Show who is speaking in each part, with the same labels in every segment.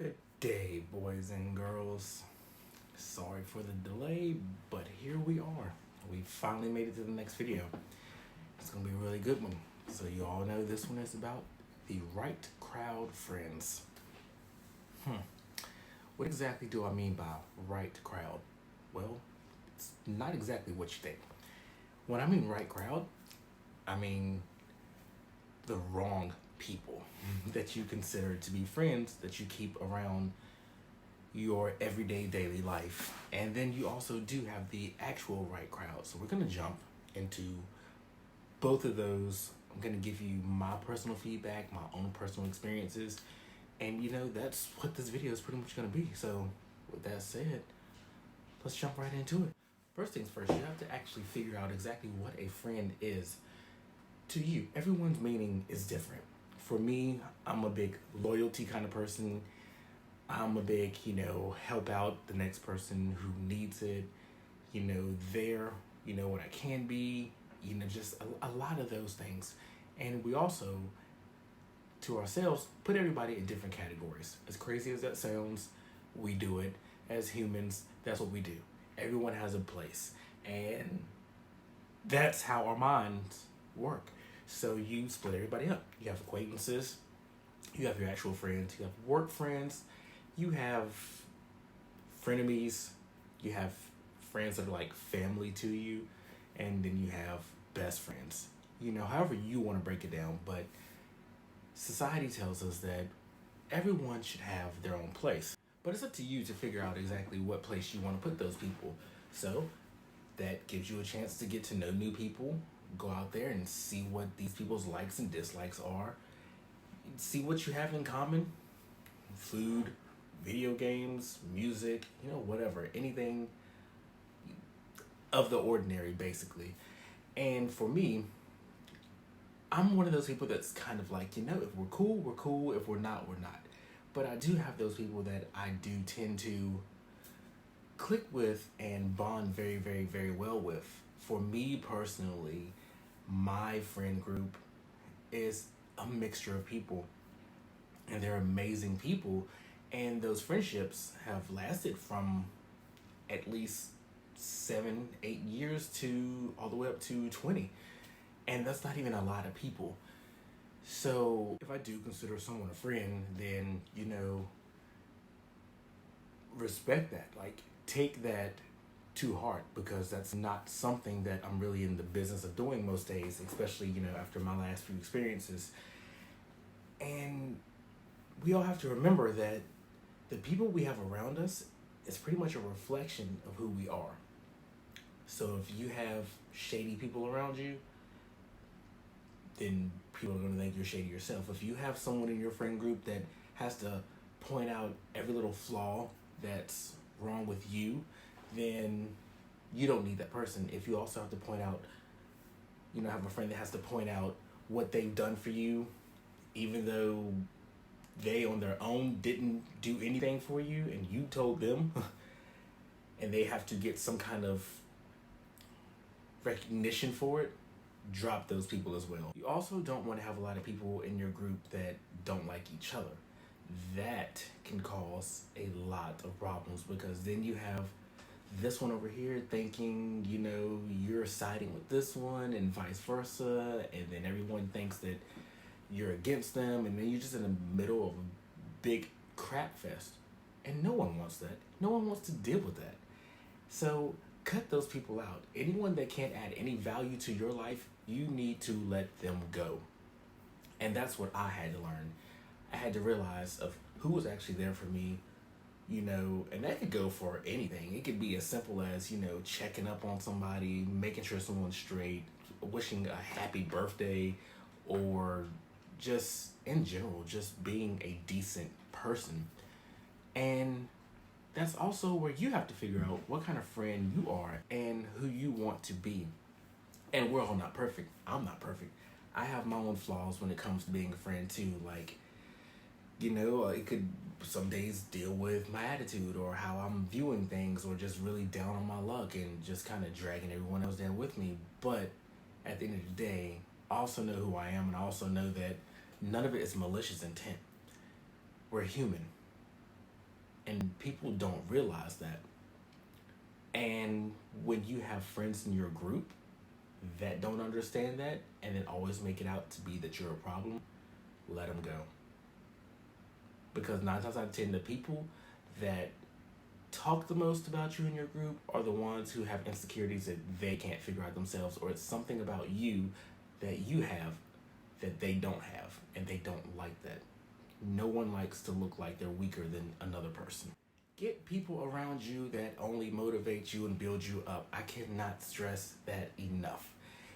Speaker 1: Good day, boys and girls. Sorry for the delay, but here we are. We finally made it to the next video. It's gonna be a really good one. So you all know this one is about the right crowd friends. What exactly do I mean by right crowd? Well, it's not exactly what you think. When I mean right crowd, I mean the wrong people that you consider to be friends that you keep around your everyday daily life. And then you also do have the actual right crowd. So we're going to jump into both of those. I'm going to give you my personal feedback, my own personal experiences. And that's what this video is pretty much going to be. So with that said, let's jump right into it. First things first, you have to actually figure out exactly what a friend is to you. Everyone's meaning is different. For me, I'm a big loyalty kind of person. I'm a big, help out the next person who needs it. There, what I can be, just a lot of those things. And we also, to ourselves, put everybody in different categories. As crazy as that sounds, we do it. As humans, that's what we do. Everyone has a place. And that's how our minds work. So you split everybody up. You have acquaintances, you have your actual friends, you have work friends, you have frenemies, you have friends that are like family to you, and then you have best friends. However you want to break it down, but society tells us that everyone should have their own place. But it's up to you to figure out exactly what place you want to put those people. So that gives you a chance to get to know new people, go out there and see what these people's likes and dislikes are, see what you have in common, food, video games, music, whatever, anything of the ordinary, basically. And for me, I'm one of those people that's kind of like, if we're cool, we're cool. If we're not, we're not. But I do have those people that I do tend to click with and bond very, very, very well with. For me personally, my friend group is a mixture of people, and they're amazing people. And those friendships have lasted from at least 7, 8 years to all the way up to 20. And that's not even a lot of people. So if I do consider someone a friend, then, respect that. Like, take that to heart, because that's not something that I'm really in the business of doing most days, especially, after my last few experiences. And we all have to remember that the people we have around us is pretty much a reflection of who we are. So if you have shady people around you, then people are going to think you're shady yourself. If you have someone in your friend group that has to point out every little flaw that's wrong with you, then you don't need that person. If you also have to point out, have a friend that has to point out what they've done for you, even though they on their own didn't do anything for you and you told them, and they have to get some kind of recognition for it, drop those people as well. You also don't want to have a lot of people in your group that don't like each other. That can cause a lot of problems, because then you have this one over here thinking, you're siding with this one and vice versa, and then everyone thinks that you're against them, and then you're just in the middle of a big crap fest. And no one wants that. No one wants to deal with that. So cut those people out. Anyone that can't add any value to your life, you need to let them go. And that's what I had to learn. I had to realize of who was actually there for me, and that could go for anything. It could be as simple as, checking up on somebody, making sure someone's straight, wishing a happy birthday, or just in general, just being a decent person. And that's also where you have to figure out what kind of friend you are and who you want to be. And we're all not perfect. I'm not perfect. I have my own flaws when it comes to being a friend too. Like, it could some days deal with my attitude or how I'm viewing things, or just really down on my luck and just kind of dragging everyone else down with me. But at the end of the day, I also know who I am, and I also know that none of it is malicious intent. We're human. And people don't realize that. And when you have friends in your group that don't understand that and then always make it out to be that you're a problem, let them go. Because 9 times out of 10, the people that talk the most about you in your group are the ones who have insecurities that they can't figure out themselves, or it's something about you that you have that they don't have, and they don't like that. No one likes to look like they're weaker than another person. Get people around you that only motivate you and build you up. I cannot stress that enough.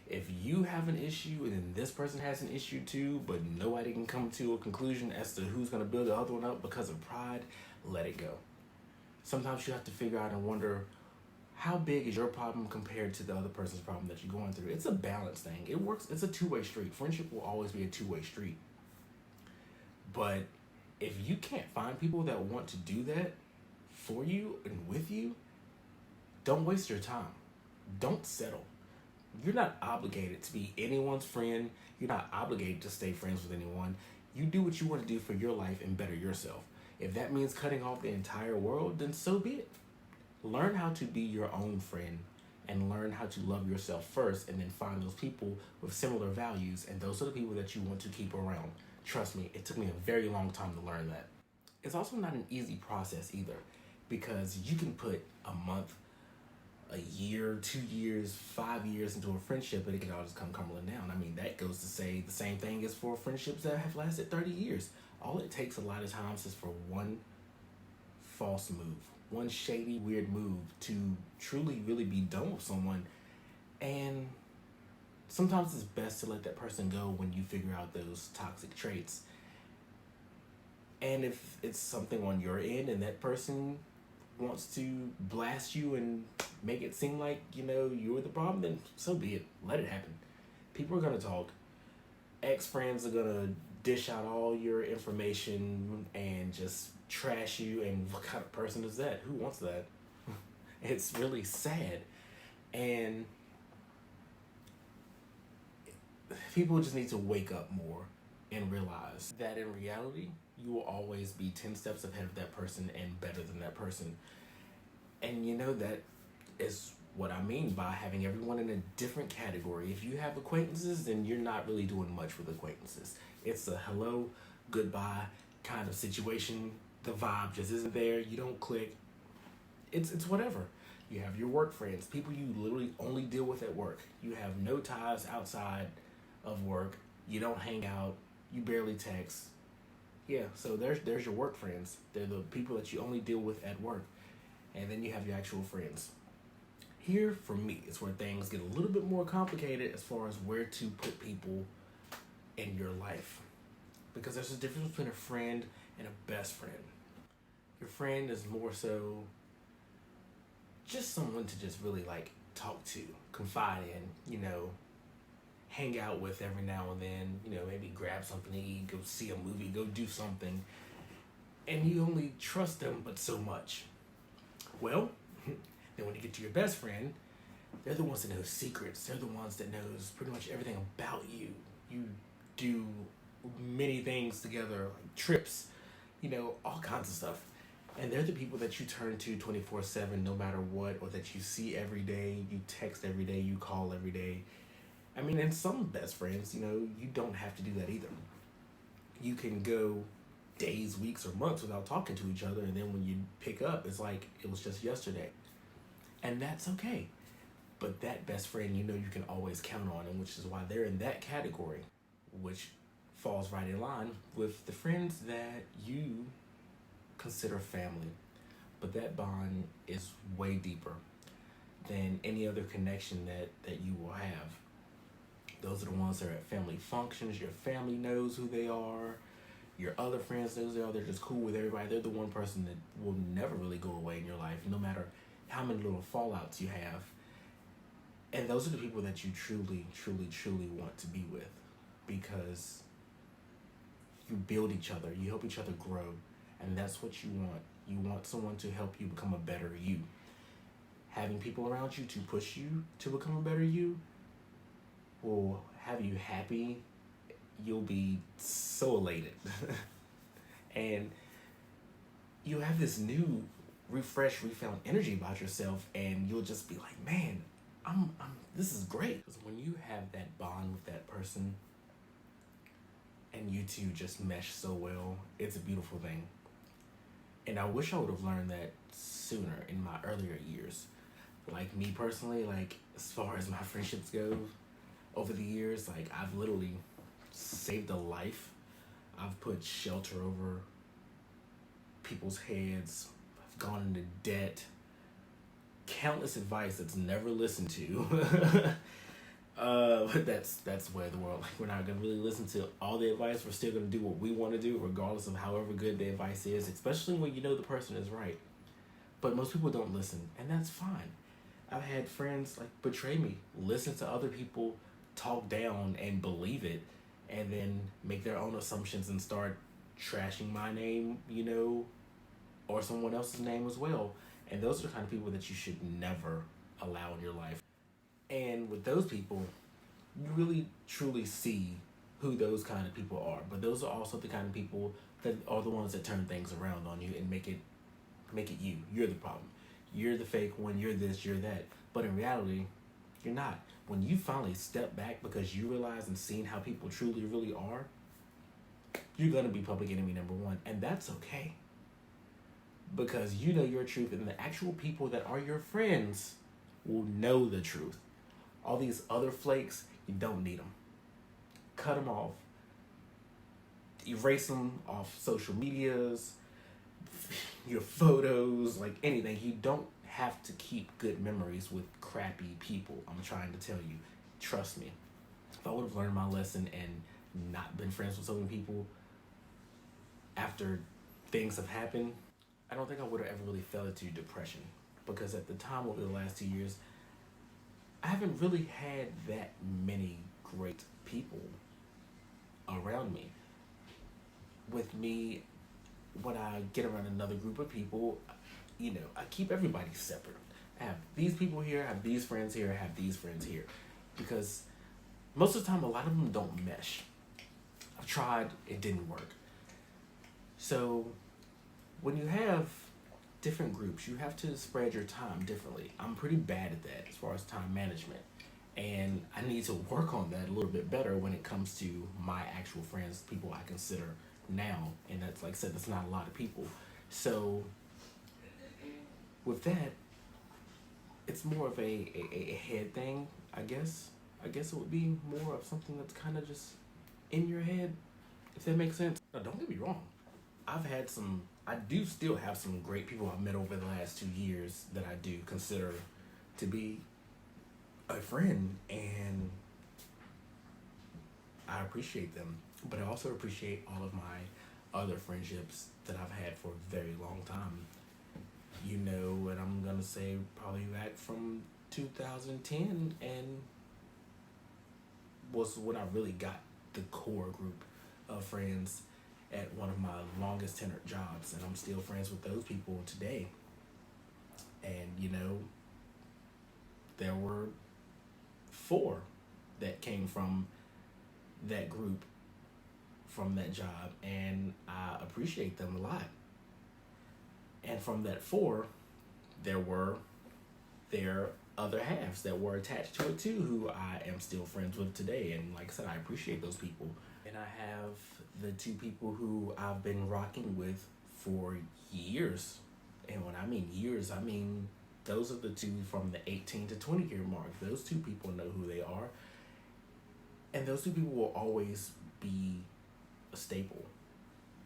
Speaker 1: If you have an issue and then this person has an issue too, but nobody can come to a conclusion as to who's going to build the other one up because of pride, let it go. Sometimes you have to figure out and wonder, how big is your problem compared to the other person's problem that you're going through? It's a balance thing. It works. It's a two-way street. Friendship will always be a two-way street. But if you can't find people that want to do that for you and with you, don't waste your time. Don't settle. You're not obligated to be anyone's friend. You're not obligated to stay friends with anyone. You do what you want to do for your life and better yourself. If that means cutting off the entire world, then so be it. Learn how to be your own friend and learn how to love yourself first, and then find those people with similar values, and those are the people that you want to keep around. Trust me, it took me a very long time to learn that. It's also not an easy process either, because you can put a month, a year, 2 years, 5 years into a friendship, and it can all just come crumbling down. I mean, that goes to say the same thing as for friendships that have lasted 30 years. All it takes a lot of times is for one false move, one shady, weird move to truly, really be done with someone. And sometimes it's best to let that person go when you figure out those toxic traits. And if it's something on your end and that person wants to blast you and make it seem like, you're the problem, then so be it. Let it happen. People are going to talk. Ex-friends are going to dish out all your information and just trash you. And what kind of person is that? Who wants that? It's really sad. And people just need to wake up more and realize that in reality, you will always be 10 steps ahead of that person and better than that person. And that is what I mean by having everyone in a different category. If you have acquaintances, then you're not really doing much with acquaintances. It's a hello, goodbye kind of situation. The vibe just isn't there. You don't click. It's whatever. You have your work friends, people you literally only deal with at work. You have no ties outside of work. You don't hang out. You barely text. Yeah, so there's your work friends. They're the people that you only deal with at work. And then you have your actual friends. Here, for me, is where things get a little bit more complicated as far as where to put people in your life. Because there's a difference between a friend and a best friend. Your friend is more so just someone to just really talk to, confide in, hang out with every now and then, maybe grab something to eat, go see a movie, go do something. And you only trust them but so much. Well, then when you get to your best friend, they're the ones that know secrets. They're the ones that knows pretty much everything about you. You do many things together, like trips, all kinds of stuff. And they're the people that you turn to 24/7 no matter what, or that you see every day, you text every day, you call every day. I mean, and some best friends, you don't have to do that either. You can go days, weeks, or months without talking to each other, and then when you pick up, it's like it was just yesterday. And that's okay. But that best friend, you can always count on, and which is why they're in that category, which falls right in line with the friends that you consider family. But that bond is way deeper than any other connection that you will have. Those are the ones that are at family functions. Your family knows who they are. Your other friends knows they are. They're just cool with everybody. They're the one person that will never really go away in your life, no matter how many little fallouts you have. And those are the people that you truly, truly, truly want to be with, because you build each other. You help each other grow. And that's what you want. You want someone to help you become a better you. Having people around you to push you to become a better you will have you happy. You'll be so elated. And you have this new, refresh, refound energy about yourself, and you'll just be like, man, this is great. Because when you have that bond with that person, and you two just mesh so well, it's a beautiful thing. And I wish I would have learned that sooner in my earlier years. Like me personally, like as far as my friendships go, over the years, like I've literally saved a life. I've put shelter over people's heads. I've gone into debt. Countless advice that's never listened to. But that's where the world, like, we're not gonna really listen to all the advice. We're still gonna do what we want to do, regardless of however good the advice is, especially when you know the person is right. But most people don't listen, and that's fine. I've had friends like betray me, listen to other people talk down and believe it, and then make their own assumptions and start trashing my name, or someone else's name as well. And those are the kind of people that you should never allow in your life. And with those people, you really truly see who those kind of people are. But those are also the kind of people that are the ones that turn things around on you and make it you. You're the problem. You're the fake one, you're this, you're that. But in reality, you're not. When you finally step back because you realize and seen how people truly really are, you're gonna be public enemy number one. And that's okay. Because you know your truth, and the actual people that are your friends will know the truth. All these other flakes, you don't need them. Cut them off. Erase them off social medias, your photos, like anything. You don't have to keep good memories with crappy people. I'm trying to tell you. Trust me. If I would have learned my lesson and not been friends with so many people after things have happened, I don't think I would have ever really fell into depression. Because at the time over the last 2 years, I haven't really had that many great people around me. With me, when I get around another group of people, I keep everybody separate. I have these people here, I have these friends here, I have these friends here. Because most of the time, a lot of them don't mesh. I've tried, it didn't work. So when you have different groups, you have to spread your time differently. I'm pretty bad at that as far as time management. And I need to work on that a little bit better when it comes to my actual friends, people I consider now. And that's, like I said, that's not a lot of people. So with that, it's more of a head thing, I guess. I guess it would be more of something that's kind of just in your head, if that makes sense. Now, don't get me wrong. I do still have some great people I've met over the last 2 years that I do consider to be a friend, and I appreciate them. But I also appreciate all of my other friendships that I've had for a very long time. And I'm gonna say probably back from 2010, and was when I really got the core group of friends at one of my longest tenured jobs, and I'm still friends with those people today. And there were four that came from that group, from that job, and I appreciate them a lot. And from that four, there were their other halves that were attached to it too, who I am still friends with today. And like I said, I appreciate those people. And I have the two people who I've been rocking with for years. And when I mean years, I mean those are the two from the 18 to 20 year mark. Those two people know who they are. And those two people will always be a staple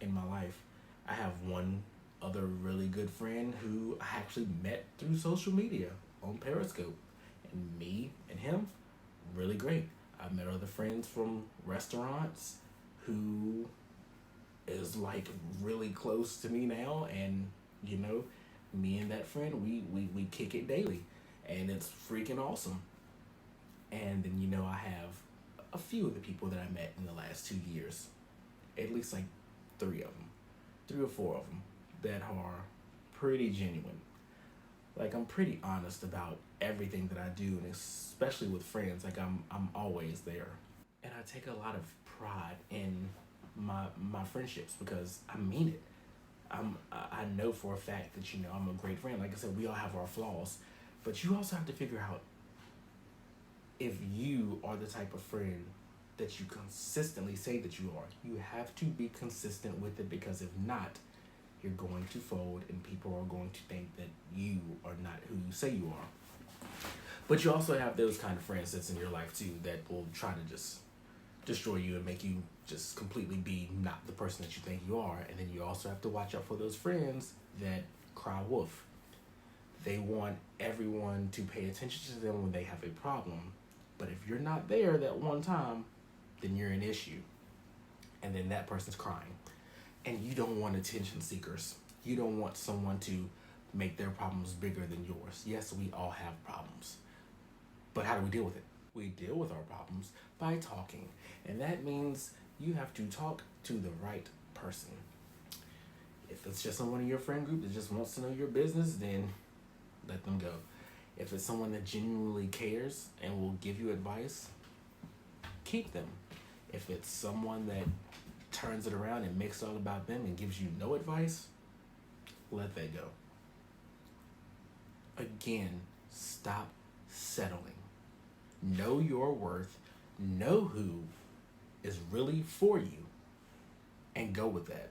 Speaker 1: in my life. I have one other really good friend who I actually met through social media on Periscope. And me and him, really great. I've met other friends from restaurants who is like really close to me now, and me and that friend, we kick it daily, and it's freaking awesome. And then I have a few of the people that I met in the last 2 years, at least like three or four of them that are pretty genuine. Like, I'm pretty honest about everything that I do, and especially with friends, like I'm always there. And I take a lot of pride in my friendships because I mean it. I know for a fact that I'm a great friend. Like I said, we all have our flaws, but you also have to figure out if you are the type of friend that you consistently say that you are. You have to be consistent with it, because if not, you're going to fold and people are going to think that you are not who you say you are. But you also have those kind of friends that's in your life too that will try to just destroy you and make you just completely be not the person that you think you are. And then you also have to watch out for those friends that cry wolf. They want everyone to pay attention to them when they have a problem. But if you're not there that one time, then you're an issue. And then that person's crying. And you don't want attention seekers. You don't want someone to make their problems bigger than yours. Yes, we all have problems. But how do we deal with it? We deal with our problems by talking. And that means you have to talk to the right person. If it's just someone in your friend group that just wants to know your business, then let them go. If it's someone that genuinely cares and will give you advice, keep them. If it's someone that turns it around and makes it all about them and gives you no advice, let that go. Again, stop settling. Know your worth. Know who is really for you, and go with that.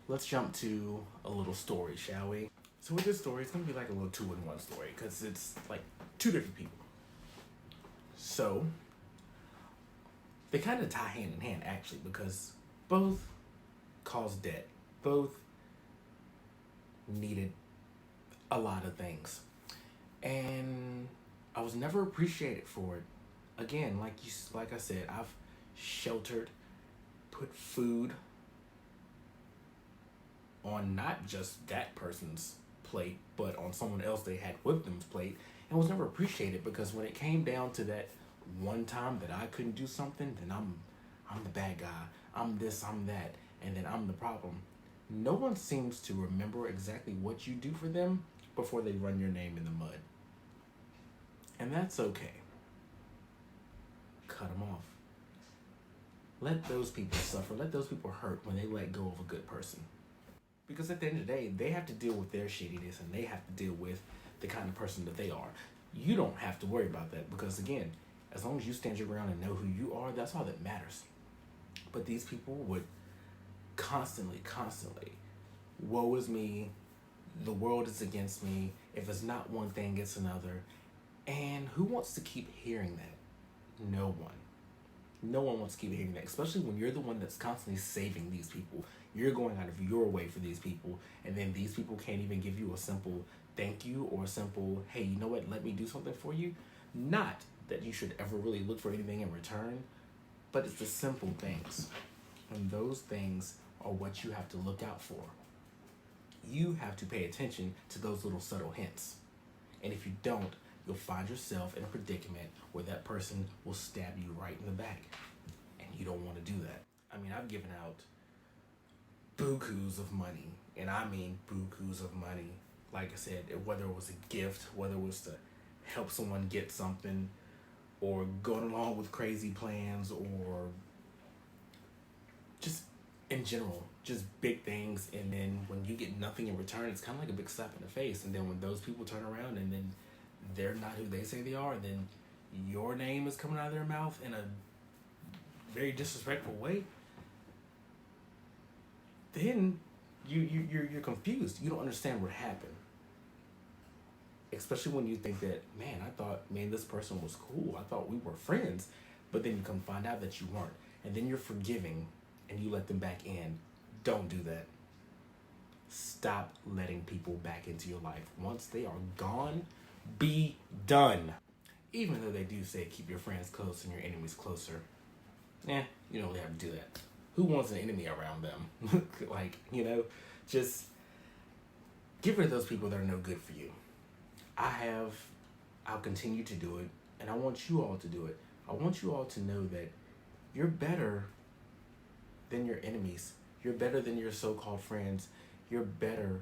Speaker 1: Let's jump to a little story, shall we? So with this story, it's going to be like a little two-in-one story, because it's like two different people. So they kind of tie hand in hand, actually, because both caused debt. Both needed a lot of things. And I was never appreciated for it. Again, like I said, I've sheltered, put food on not just that person's plate, but on someone else they had with them's plate, and was never appreciated, because when it came down to that one time that I couldn't do something, then I'm the bad guy. I'm this, I'm that, and then I'm the problem. No one seems to remember exactly what you do for them before they run your name in the mud. And that's okay. Cut them off. Let those people suffer. Let those people hurt when they let go of a good person. Because at the end of the day, they have to deal with their shittiness, and they have to deal with the kind of person that they are. You don't have to worry about that, because again, as long as you stand your ground and know who you are, that's all that matters. But these people would constantly, woe is me, the world is against me, if it's not one thing, it's another. And who wants to keep hearing that? No one. No one wants to keep hearing that, especially when you're the one that's constantly saving these people. You're going out of your way for these people, and then these people can't even give you a simple thank you or a simple, hey, you know what, let me do something for you. Not that you should ever really look for anything in return, but it's the simple things. And those things are what you have to look out for. You have to pay attention to those little subtle hints. And if you don't, you'll find yourself in a predicament where that person will stab you right in the back. And you don't want to do that. I mean, I've given out bukus of money, and I mean bukus of money. Like I said, whether it was a gift, whether it was to help someone get something, or going along with crazy plans, or just in general, just big things. And then when you get nothing in return, it's kind of like a big slap in the face. And then when those people turn around and then they're not who they say they are, and then your name is coming out of their mouth in a very disrespectful way, then you're confused. You don't understand what happened. Especially when you think that, man, I thought, man, this person was cool. I thought we were friends. But then you come find out that you weren't. And then you're forgiving and you let them back in. Don't do that. Stop letting people back into your life. Once they are gone, be done. Even though they do say keep your friends close and your enemies closer. You don't really have to do that. Who wants an enemy around them? Just get rid of those people that are no good for you. I'll continue to do it, and I want you all to do it. I want you all to know that you're better than your enemies. You're better than your so-called friends. You're better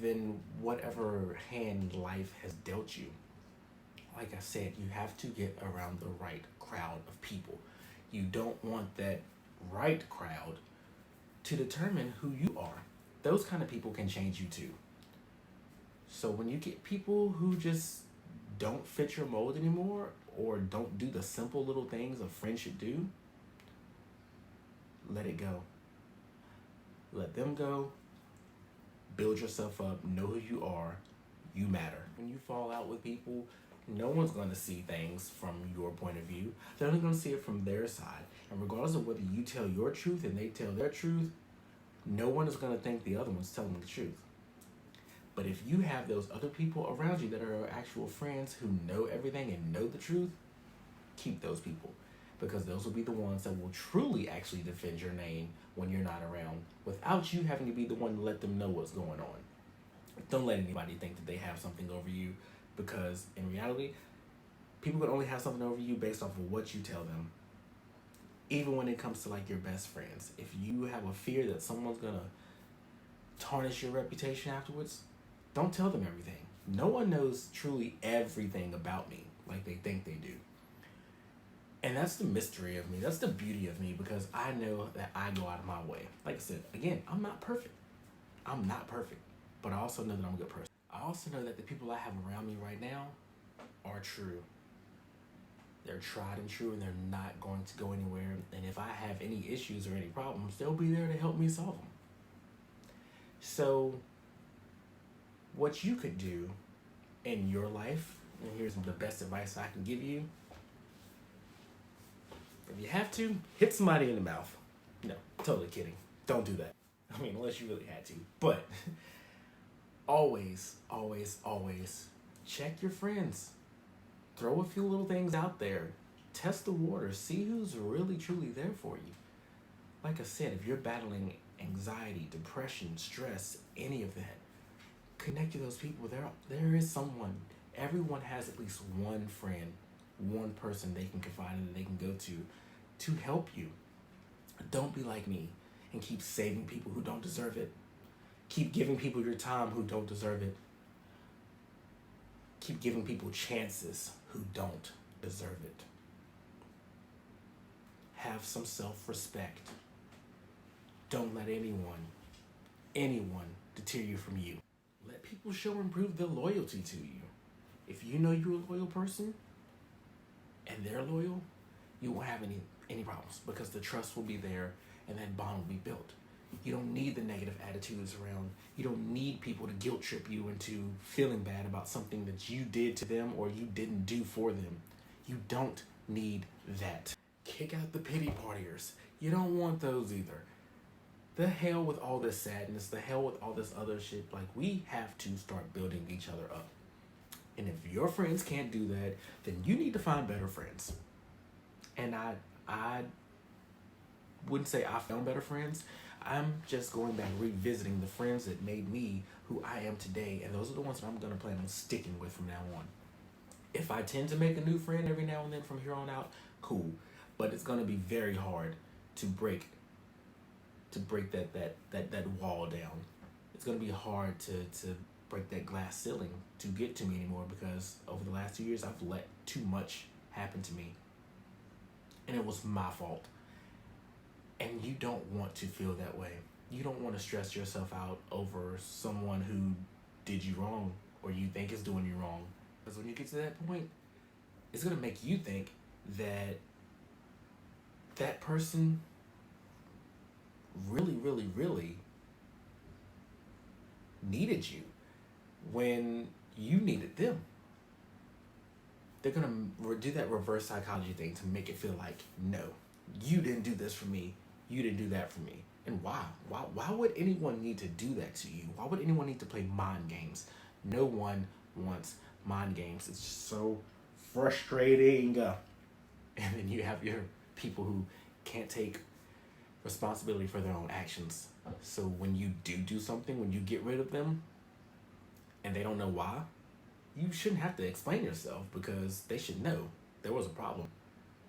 Speaker 1: than whatever hand life has dealt you. Like I said, you have to get around the right crowd of people. You don't want that right crowd to determine who you are. Those kind of people can change you too. So when you get people who just don't fit your mold anymore or don't do the simple little things a friend should do, let it go. Let them go. Build yourself up. Know who you are. You matter. When you fall out with people, no one's going to see things from your point of view. They're only going to see it from their side. And regardless of whether you tell your truth and they tell their truth, no one is going to think the other one's telling the truth. But if you have those other people around you that are actual friends who know everything and know the truth, keep those people. Because those will be the ones that will truly actually defend your name when you're not around without you having to be the one to let them know what's going on. Don't let anybody think that they have something over you, because in reality, people can only have something over you based off of what you tell them. Even when it comes to like your best friends. If you have a fear that someone's gonna tarnish your reputation afterwards, don't tell them everything. No one knows truly everything about me like they think they do. And that's the mystery of me. That's the beauty of me, because I know that I go out of my way. Like I said, again, I'm not perfect. I'm not perfect. But I also know that I'm a good person. I also know that the people I have around me right now are true. They're tried and true, and they're not going to go anywhere. And if I have any issues or any problems, they'll be there to help me solve them. So what you could do in your life, and here's the best advice I can give you. If you have to, hit somebody in the mouth. No, totally kidding. Don't do that. I mean, unless you really had to. But always, always, always check your friends. Throw a few little things out there. Test the water. See who's really, truly there for you. Like I said, if you're battling anxiety, depression, stress, any of that, connect to those people. There is someone. Everyone has at least one friend, one person they can confide in, that they can go to help you. Don't be like me and keep saving people who don't deserve it. Keep giving people your time who don't deserve it. Keep giving people chances who don't deserve it. Have some self-respect. Don't let anyone deter you from you. Let people show and prove their loyalty to you. If you know you're a loyal person and they're loyal, you won't have any problems, because the trust will be there and that bond will be built. You don't need the negative attitudes around. You don't need people to guilt trip you into feeling bad about something that you did to them or you didn't do for them. You don't need that. Kick out the pity partiers. You don't want those either. The hell with all this sadness, the hell with all this other shit. Like, we have to start building each other up. And if your friends can't do that, then you need to find better friends. And I wouldn't say I found better friends. I'm just going back, revisiting the friends that made me who I am today. And those are the ones that I'm going to plan on sticking with from now on. If I tend to make a new friend every now and then from here on out, cool. But it's going to be very hard to break that wall down. It's going to be hard to break that glass ceiling to get to me anymore, because over the last 2 years, I've let too much happen to me. And it was my fault. And you don't want to feel that way. You don't want to stress yourself out over someone who did you wrong or you think is doing you wrong. Because when you get to that point, it's going to make you think that that person really, really, really needed you when you needed them. They're going to do that reverse psychology thing to make it feel like, no, you didn't do this for me. You didn't do that for me. And why? Why would anyone need to do that to you? Why would anyone need to play mind games? No one wants mind games. It's just so frustrating. And then you have your people who can't take responsibility for their own actions. So when you do something, when you get rid of them, and they don't know why, you shouldn't have to explain yourself, because they should know there was a problem.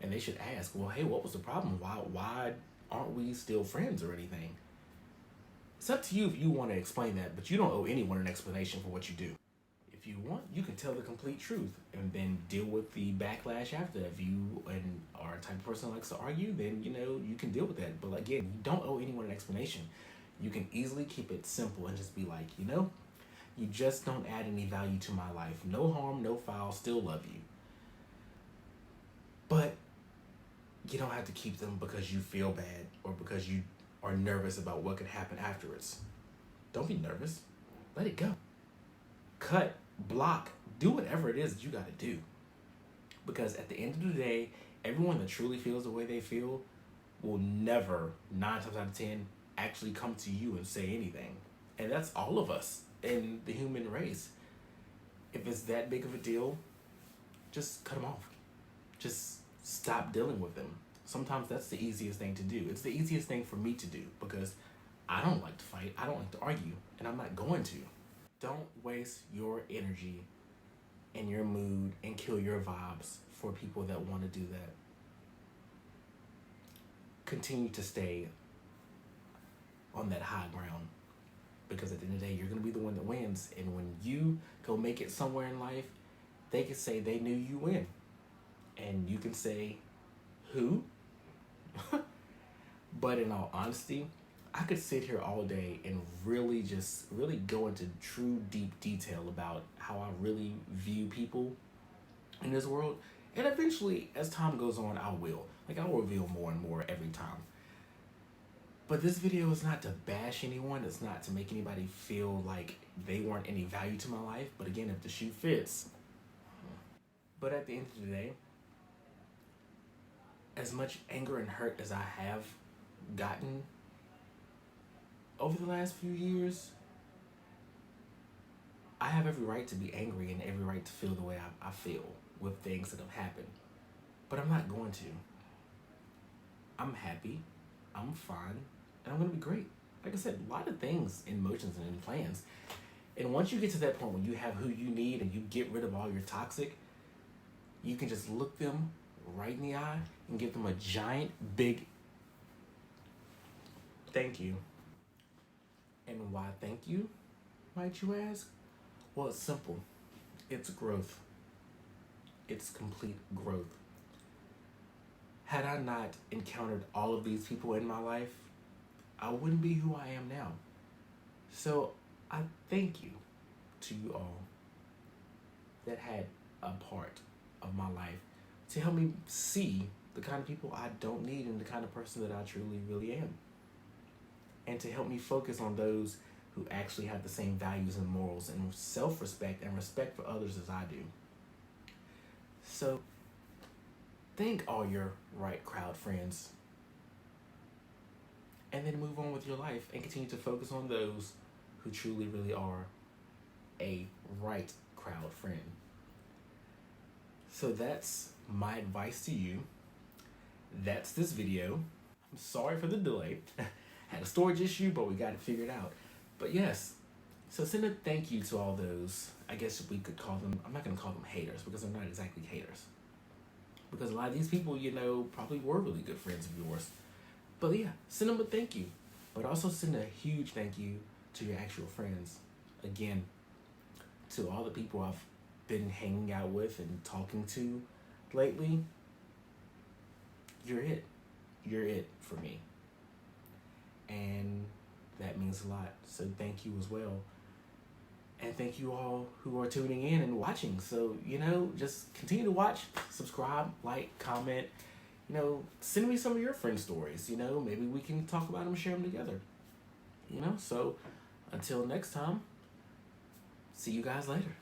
Speaker 1: And they should ask, well, hey, what was the problem? Why aren't we still friends or anything? It's up to you if you want to explain that, but you don't owe anyone an explanation for what you do. If If you want, you can tell the complete truth and then deal with the backlash after. If you and are a type of person who likes to argue, then you can deal with that. But again, you don't owe anyone an explanation. You can easily keep it simple and just be like, you just don't add any value to my life. No harm, no foul, still love you. But you don't have to keep them because you feel bad or because you are nervous about what could happen afterwards. Don't be nervous. Let it go. Cut, block, do whatever it is that you got to do. Because at the end of the day, everyone that truly feels the way they feel will never, 9 times out of 10, actually come to you and say anything. And that's all of us in the human race. If it's that big of a deal, just cut them off. Just stop dealing with them. Sometimes that's the easiest thing to do. It's the easiest thing for me to do because I don't like to fight. I don't like to argue, and I'm not going to. Don't waste your energy and your mood and kill your vibes for people that want to do that. Continue to stay on that high ground because at the end of the day, you're going to be the one that wins. And when you go make it somewhere in life, they can say they knew you win. And you can say, who? But in all honesty, I could sit here all day and really go into true deep detail about how I really view people in this world. And eventually, as time goes on, I will. I will reveal more and more every time. But this video is not to bash anyone. It's not to make anybody feel like they weren't any value to my life. But again, if the shoe fits. But at the end of the day, as much anger and hurt as I have gotten over the last few years, I have every right to be angry and every right to feel the way I feel with things that have happened. But I'm not going to. I'm happy, I'm fine, and I'm going to be great. Like I said, a lot of things in motions and in plans. And once you get to that point where you have who you need and you get rid of all your toxic, you can just look them right in the eye and give them a giant, big thank you. And why thank you, might you ask? Well, it's simple. It's growth. It's complete growth. Had I not encountered all of these people in my life, I wouldn't be who I am now. So I thank you to you all that had a part of my life to help me see the kind of people I don't need and the kind of person that I truly, really am. And to help me focus on those who actually have the same values and morals and self-respect and respect for others as I do. So, thank all your right crowd friends. And then move on with your life and continue to focus on those who truly, really are a right crowd friend. So that's my advice to you. That's this video. I'm sorry for the delay. Had a storage issue, but we got it figured out. But yes, so send a thank you to all those, I guess we could call them, I'm not going to call them haters because they're not exactly haters. Because a lot of these people, probably were really good friends of yours. But yeah, send them a thank you. But also send a huge thank you to your actual friends. Again, to all the people I've been hanging out with and talking to lately, you're it. You're it for me. And that means a lot. So thank you as well. And thank you all who are tuning in and watching. So, just continue to watch, subscribe, like, comment. Send me some of your friend stories. Maybe we can talk about them, share them together. So until next time, see you guys later.